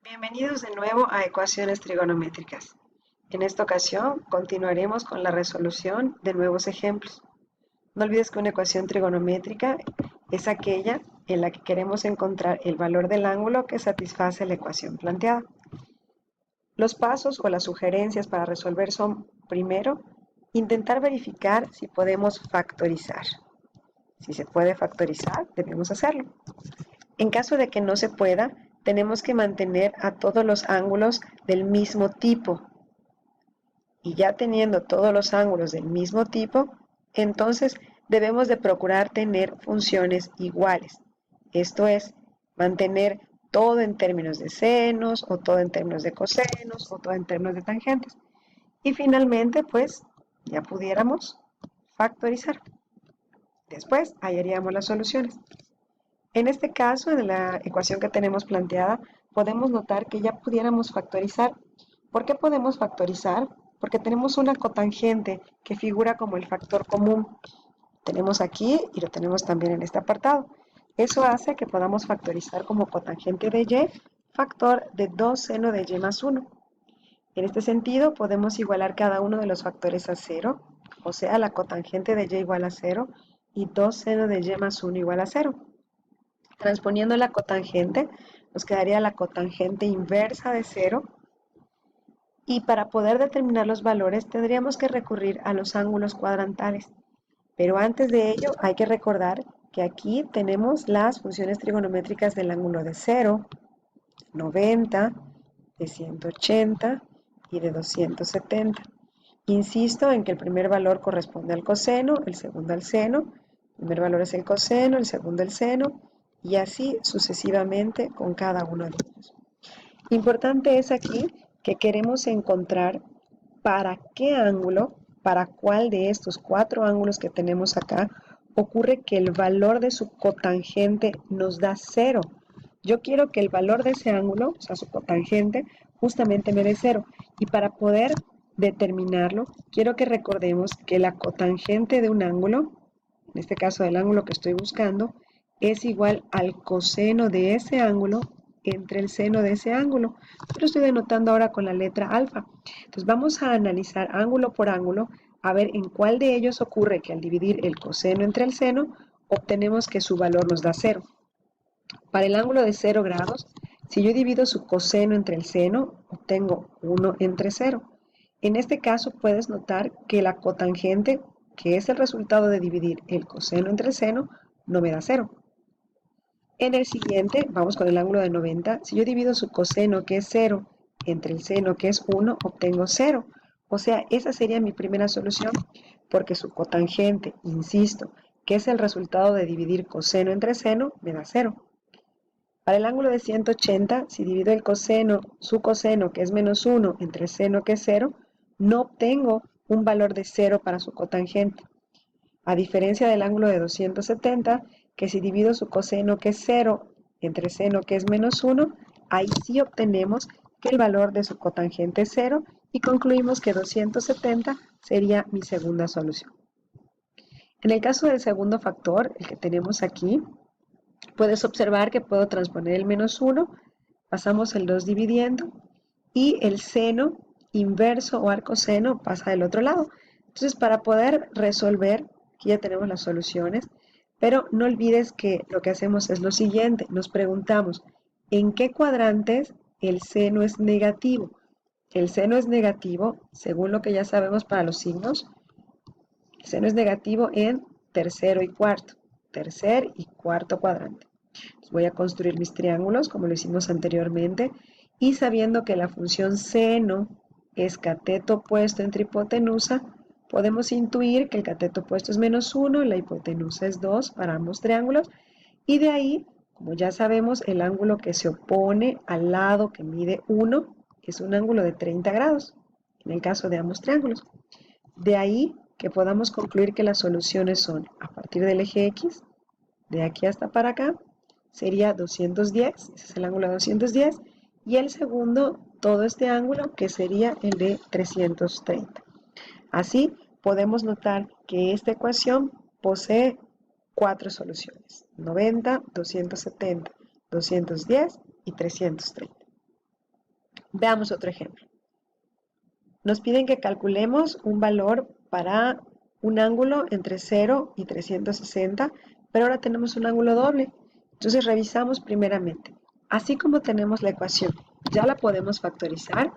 Bienvenidos de nuevo a Ecuaciones Trigonométricas. En esta ocasión continuaremos con la resolución de nuevos ejemplos. No olvides que una ecuación trigonométrica es aquella en la que queremos encontrar el valor del ángulo que satisface la ecuación planteada. Los pasos o las sugerencias para resolver son, primero, intentar verificar si podemos factorizar. Si se puede factorizar, debemos hacerlo. En caso de que no se pueda, tenemos que mantener a todos los ángulos del mismo tipo. Y ya teniendo todos los ángulos del mismo tipo, entonces debemos de procurar tener funciones iguales. Esto es, mantener todo en términos de senos, o todo en términos de cosenos, o todo en términos de tangentes. Y finalmente, pues, ya pudiéramos factorizar. Después hallaríamos las soluciones. En este caso, en la ecuación que tenemos planteada, podemos notar que ya pudiéramos factorizar. ¿Por qué podemos factorizar? Porque tenemos una cotangente que figura como el factor común. Tenemos aquí y lo tenemos también en este apartado. Eso hace que podamos factorizar como cotangente de y factor de 2 seno de y más 1. En este sentido, podemos igualar cada uno de los factores a 0, o sea, la cotangente de y igual a 0 y 2 seno de y más 1 igual a 0. Transponiendo la cotangente, nos quedaría la cotangente inversa de 0. Y para poder determinar los valores, tendríamos que recurrir a los ángulos cuadrantales. Pero antes de ello, hay que recordar que aquí tenemos las funciones trigonométricas del ángulo de 0, 90, de 180 y de 270. Insisto en que el primer valor corresponde al coseno, el segundo al seno. El primer valor es el coseno, el segundo el seno, y así sucesivamente con cada uno de ellos. Importante es aquí que queremos encontrar para qué ángulo, para cuál de estos 4 ángulos que tenemos acá, ocurre que el valor de su cotangente nos da 0. Yo quiero que el valor de ese ángulo, o sea, su cotangente, justamente me dé 0. Y para poder determinarlo, quiero que recordemos que la cotangente de un ángulo, en este caso del ángulo que estoy buscando, es igual al coseno de ese ángulo entre el seno de ese ángulo. Yo lo estoy denotando ahora con la letra alfa. Entonces vamos a analizar ángulo por ángulo, a ver en cuál de ellos ocurre que al dividir el coseno entre el seno, obtenemos que su valor nos da 0. Para el ángulo de 0 grados, si yo divido su coseno entre el seno, obtengo 1 entre 0. En este caso puedes notar que la cotangente, que es el resultado de dividir el coseno entre el seno, no me da 0. En el siguiente, vamos con el ángulo de 90. Si yo divido su coseno, que es 0, entre el seno, que es 1, obtengo 0. O sea, esa sería mi primera solución, porque su cotangente, insisto, que es el resultado de dividir coseno entre seno, me da 0. Para el ángulo de 180, si divido el coseno, su coseno, que es menos 1, entre el seno, que es 0, no obtengo un valor de 0 para su cotangente. A diferencia del ángulo de 270, que si divido su coseno, que es 0, entre seno, que es menos 1, ahí sí obtenemos que el valor de su cotangente es 0 y concluimos que 270 sería mi segunda solución. En el caso del segundo factor, el que tenemos aquí, puedes observar que puedo transponer el menos 1, pasamos el 2 dividiendo, y el seno inverso o arcoseno pasa del otro lado. Entonces, para poder resolver, aquí ya tenemos las soluciones, pero no olvides que lo que hacemos es lo siguiente, nos preguntamos, ¿en qué cuadrantes el seno es negativo? El seno es negativo, según lo que ya sabemos para los signos, el seno es negativo en tercero y cuarto, tercer y cuarto cuadrante. Entonces voy a construir mis triángulos como lo hicimos anteriormente y sabiendo que la función seno es cateto opuesto entre hipotenusa, podemos intuir que el cateto opuesto es menos 1, la hipotenusa es 2 para ambos triángulos y de ahí, como ya sabemos, el ángulo que se opone al lado que mide 1 es un ángulo de 30 grados en el caso de ambos triángulos. De ahí que podamos concluir que las soluciones son a partir del eje X, de aquí hasta para acá, sería 210, ese es el ángulo de 210, y el segundo, todo este ángulo, que sería el de 330. Así, podemos notar que esta ecuación posee 4 soluciones, 90, 270, 210 y 330. Veamos otro ejemplo. Nos piden que calculemos un valor para un ángulo entre 0 y 360, pero ahora tenemos un ángulo doble. Entonces revisamos primeramente. Así como tenemos la ecuación, ¿ya la podemos factorizar?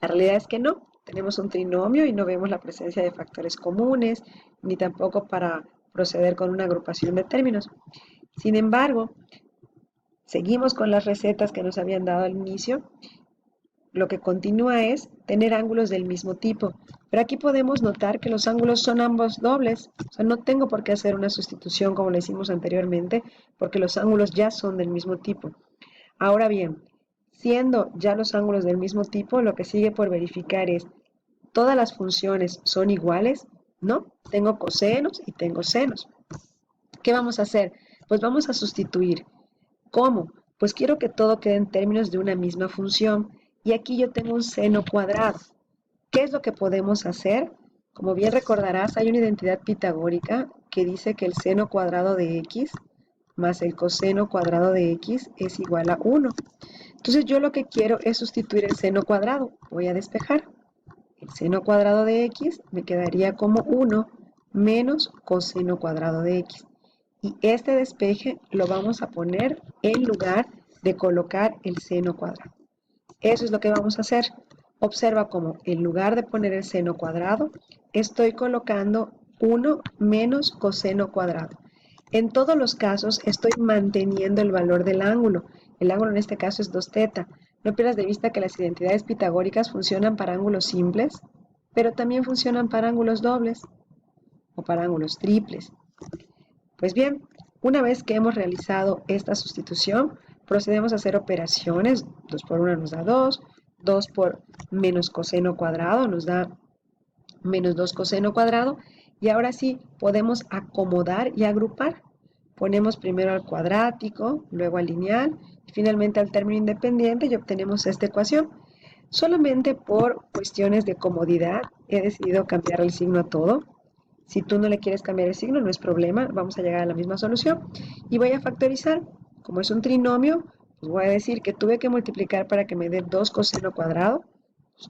La realidad es que no. Tenemos un trinomio y no vemos la presencia de factores comunes, ni tampoco para proceder con una agrupación de términos. Sin embargo, seguimos con las recetas que nos habían dado al inicio. Lo que continúa es tener ángulos del mismo tipo. Pero aquí podemos notar que los ángulos son ambos dobles. O sea, no tengo por qué hacer una sustitución como lo hicimos anteriormente, porque los ángulos ya son del mismo tipo. Ahora bien, siendo ya los ángulos del mismo tipo, lo que sigue por verificar es, ¿todas las funciones son iguales? No, tengo cosenos y tengo senos. ¿Qué vamos a hacer? Pues vamos a sustituir. ¿Cómo? Pues quiero que todo quede en términos de una misma función. Y aquí yo tengo un seno cuadrado. ¿Qué es lo que podemos hacer? Como bien recordarás, hay una identidad pitagórica que dice que el seno cuadrado de x más el coseno cuadrado de x es igual a 1. Entonces yo lo que quiero es sustituir el seno cuadrado. Voy a despejar. El seno cuadrado de x me quedaría como 1 menos coseno cuadrado de x. Y este despeje lo vamos a poner en lugar de colocar el seno cuadrado. Eso es lo que vamos a hacer. Observa cómo en lugar de poner el seno cuadrado, estoy colocando 1 menos coseno cuadrado. En todos los casos estoy manteniendo el valor del ángulo. El ángulo en este caso es 2 teta. No pierdas de vista que las identidades pitagóricas funcionan para ángulos simples, pero también funcionan para ángulos dobles o para ángulos triples. Pues bien, una vez que hemos realizado esta sustitución, procedemos a hacer operaciones. 2 por 1 nos da 2, 2 por menos coseno cuadrado nos da menos 2 coseno cuadrado, y ahora sí podemos acomodar y agrupar. Ponemos primero al cuadrático, luego al lineal, y finalmente al término independiente y obtenemos esta ecuación. Solamente por cuestiones de comodidad he decidido cambiar el signo a todo. Si tú no le quieres cambiar el signo, no es problema, vamos a llegar a la misma solución. Y voy a factorizar. Como es un trinomio, pues voy a decir que tuve que multiplicar para que me dé 2 coseno cuadrado,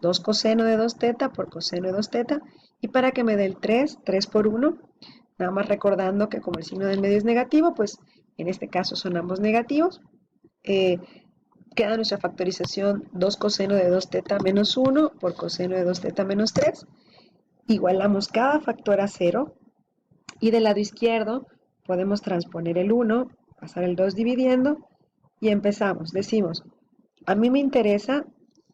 2 coseno de 2 teta por coseno de 2 teta, y para que me dé el 3, 3 por 1, nada más recordando que como el signo del medio es negativo, pues en este caso son ambos negativos. Eh, Queda nuestra factorización 2 coseno de 2 teta menos 1 por coseno de 2 teta menos 3. Igualamos cada factor a 0 y del lado izquierdo podemos transponer el 1, pasar el 2 dividiendo y empezamos. Decimos, a mí me interesa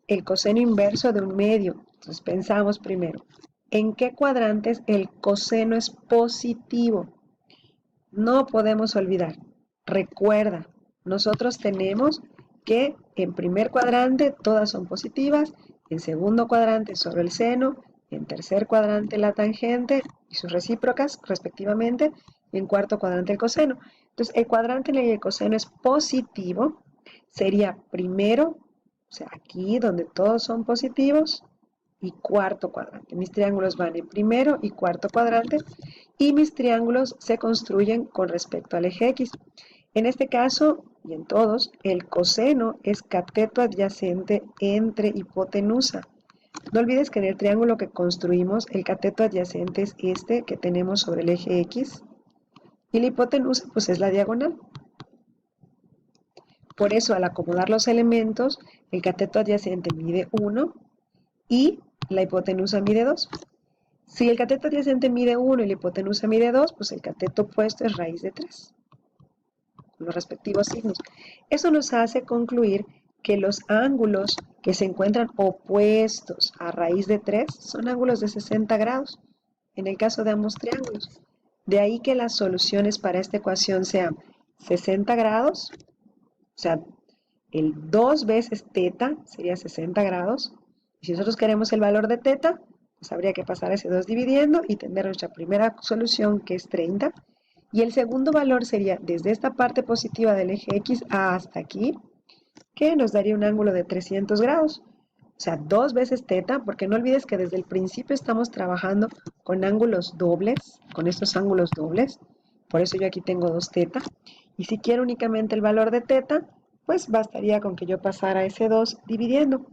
el coseno inverso de un medio. Entonces pensamos primero, ¿en qué cuadrantes el coseno es positivo? No podemos olvidar. Recuerda, nosotros tenemos que en primer cuadrante todas son positivas, en segundo cuadrante sobre el seno, en tercer cuadrante la tangente y sus recíprocas respectivamente, y en cuarto cuadrante el coseno. Entonces, el cuadrante en el que el coseno es positivo sería primero, o sea, aquí donde todos son positivos, y cuarto cuadrante. Mis triángulos van en primero y cuarto cuadrante y mis triángulos se construyen con respecto al eje X. En este caso, y en todos, el coseno es cateto adyacente entre hipotenusa. No olvides que en el triángulo que construimos, el cateto adyacente es este que tenemos sobre el eje X y la hipotenusa pues es la diagonal. Por eso, al acomodar los elementos, el cateto adyacente mide 1 y la hipotenusa mide 2. Si el cateto adyacente mide 1 y la hipotenusa mide 2, pues el cateto opuesto es raíz de 3, con los respectivos signos. Eso nos hace concluir que los ángulos que se encuentran opuestos a raíz de 3 son ángulos de 60 grados, en el caso de ambos triángulos. De ahí que las soluciones para esta ecuación sean 60 grados, o sea, el 2 veces teta sería 60 grados. Y si nosotros queremos el valor de teta, pues habría que pasar ese 2 dividiendo y tener nuestra primera solución, que es 30. Y el segundo valor sería desde esta parte positiva del eje X hasta aquí, que nos daría un ángulo de 300 grados. O sea, 2 veces teta, porque no olvides que desde el principio estamos trabajando con ángulos dobles, con estos ángulos dobles. Por eso yo aquí tengo 2 teta. Y si quiero únicamente el valor de teta, pues bastaría con que yo pasara ese 2 dividiendo.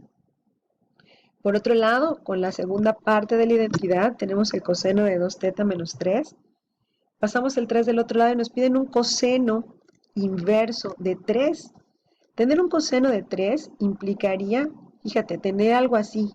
Por otro lado, con la segunda parte de la identidad, tenemos el coseno de 2θ menos 3. Pasamos el 3 del otro lado y nos piden un coseno inverso de 3. Tener un coseno de 3 implicaría, fíjate, tener algo así,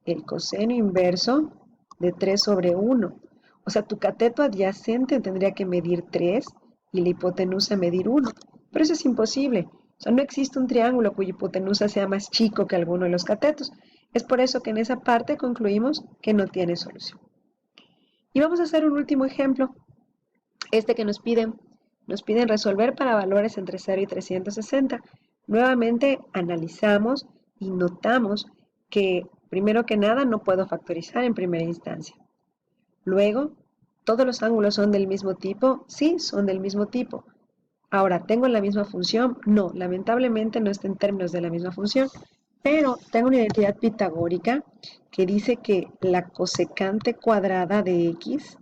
el coseno inverso de 3 sobre 1. O sea, tu cateto adyacente tendría que medir 3 y la hipotenusa medir 1. Pero eso es imposible. O sea, no existe un triángulo cuya hipotenusa sea más chico que alguno de los catetos. Es por eso que en esa parte concluimos que no tiene solución. Y vamos a hacer un último ejemplo. Este que nos piden resolver para valores entre 0 y 360. Nuevamente analizamos y notamos que, primero que nada, no puedo factorizar en primera instancia. Luego, ¿todos los ángulos son del mismo tipo? Sí, son del mismo tipo. Ahora, ¿tengo la misma función? No, lamentablemente no está en términos de la misma función, pero tengo una identidad pitagórica que dice que la cosecante cuadrada de x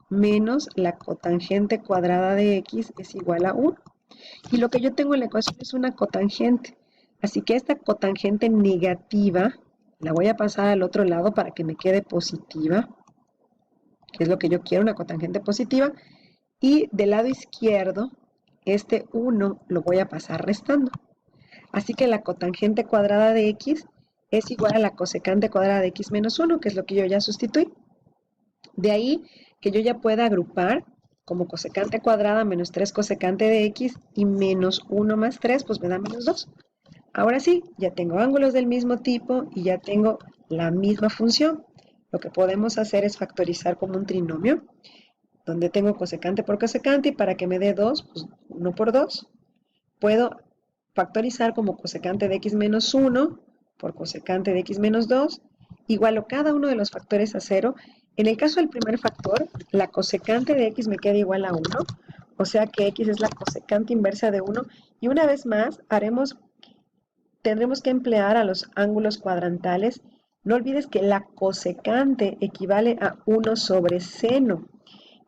menos la cotangente cuadrada de x es igual a 1. Y lo que yo tengo en la ecuación es una cotangente. Así que esta cotangente negativa la voy a pasar al otro lado para que me quede positiva, que es lo que yo quiero, una cotangente positiva. Y del lado izquierdo, este 1 lo voy a pasar restando. Así que la cotangente cuadrada de x es igual a la cosecante cuadrada de x menos 1, que es lo que yo ya sustituí. De ahí que yo ya pueda agrupar como cosecante cuadrada menos 3 cosecante de x y menos 1 más 3, pues me da menos 2. Ahora sí, ya tengo ángulos del mismo tipo y ya tengo la misma función. Lo que podemos hacer es factorizar como un trinomio, donde tengo cosecante por cosecante y para que me dé 2, pues 1 por 2. Puedo factorizar como cosecante de x menos 1 por cosecante de x menos 2, igualo cada uno de los factores a 0. En el caso del primer factor, la cosecante de x me queda igual a 1, o sea que x es la cosecante inversa de 1, y una vez más tendremos que emplear a los ángulos cuadrantales. No olvides que la cosecante equivale a 1 sobre seno.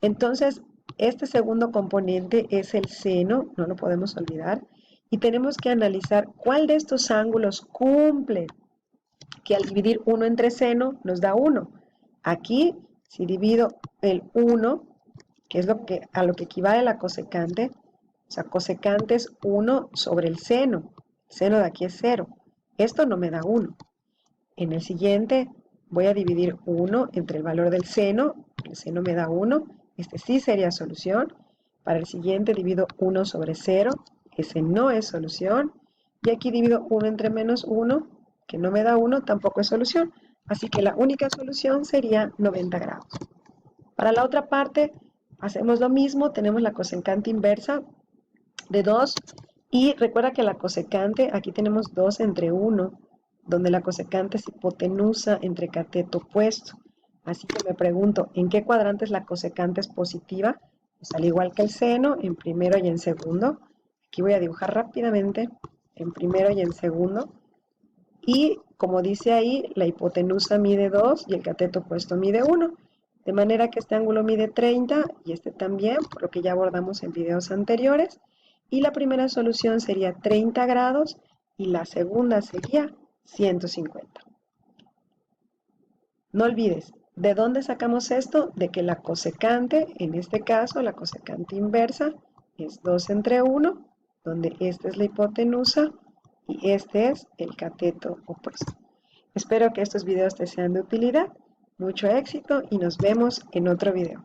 Entonces, este segundo componente es el seno, no lo podemos olvidar, y tenemos que analizar cuál de estos ángulos cumple, que al dividir 1 entre seno nos da 1. Aquí, si divido el 1, que es a lo que equivale la cosecante, o sea, cosecante es 1 sobre el seno de aquí es 0. Esto no me da 1. En el siguiente voy a dividir 1 entre el valor del seno me da 1, este sí sería solución. Para el siguiente divido 1 sobre 0, ese no es solución. Y aquí divido 1 entre menos 1, que no me da 1, tampoco es solución. Así que la única solución sería 90 grados. Para la otra parte, hacemos lo mismo, tenemos la cosecante inversa de 2, y recuerda que la cosecante, aquí tenemos 2 entre 1, donde la cosecante es hipotenusa entre cateto opuesto. Así que me pregunto, ¿en qué cuadrantes la cosecante es positiva? Pues al igual que el seno, en primero y en segundo. Aquí voy a dibujar rápidamente, en primero y en segundo. Y como dice ahí, la hipotenusa mide 2 y el cateto opuesto mide 1. De manera que este ángulo mide 30 y este también, por lo que ya abordamos en videos anteriores. Y la primera solución sería 30 grados y la segunda sería 150. No olvides, ¿de dónde sacamos esto? De que la cosecante, en este caso la cosecante inversa, es 2 entre 1, donde esta es la hipotenusa y este es el cateto opuesto. Espero que estos videos te sean de utilidad. Mucho éxito y nos vemos en otro video.